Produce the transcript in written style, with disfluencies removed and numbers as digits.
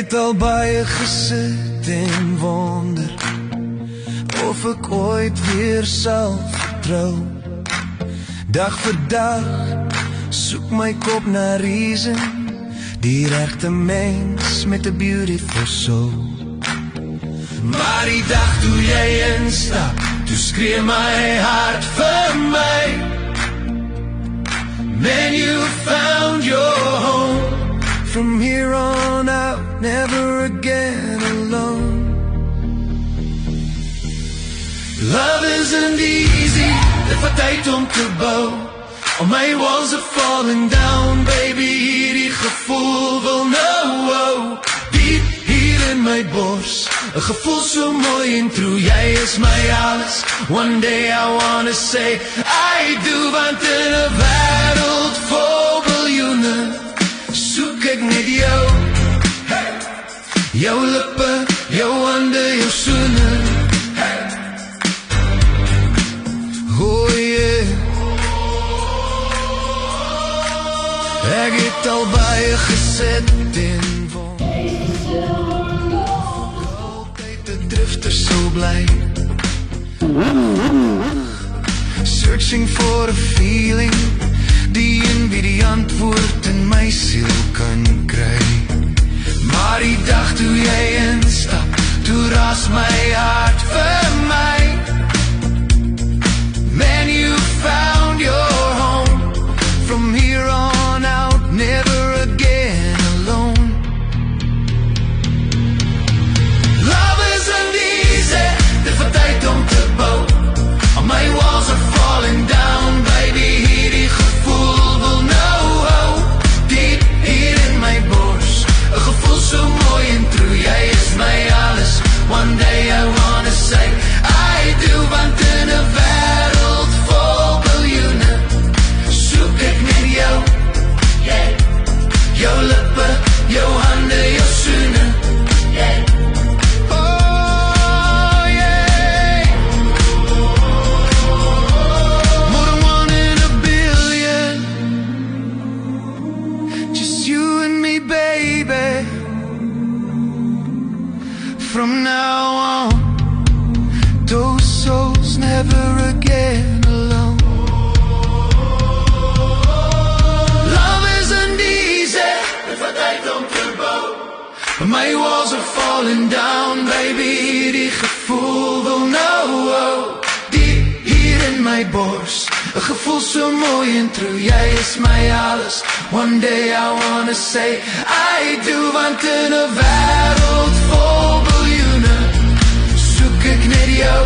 het al baie gesit en wonder of ek ooit weer sal vertrou. Dag vir dag soek my kop na reason, die regte mens met 'n beautiful soul. Maar die dag toe jy instap, toe skree my hart vir my. Man, you found your home. From here on out, never again alone. Love isn't easy, dit vat tyd om te bou. All my walls are falling down, baby, hierdie gevoel wil nou. Diep hier in my bors, 'n gevoel so mooi en true. Jy is my alles, one day I wanna say I do. Want in 'n wêreld vol biljoene soek ek net jou. Jou lippe, jou hande, jou soene. Oh yeah. Ek het al baie gesit en altyd 'n drifter so bly. Searching for a feeling die in wie die antwoord in my siel kan kry. Maar die dag toe jy instap, toe ras my hart vir my. Man, you found your home. From here on out, never again alone. Love isn't easy, dit vat tyd om te bou. All my walls are falling down, baby, hierdie gevoel wil nou. Diep hier in my bors, 'n gevoel so mooi en true. Jy is my alles, one day I wanna say I do. Want in 'n wêreld vol biljoene soek ek net jou. Jou lippe, jou hande, jou soene. Oh yeah. More than one in a billion, just you and me, baby. From now on, those souls never again alone. Love isn't easy, if I don't turbo. My walls are falling down, baby, hierdie gevoel wil nou. Diep hier in my bors, 'n gevoel so mooi en true. Jy is my alles, one day I wanna say I do. Want in 'n wêreld vol biljoene soek ek net jou.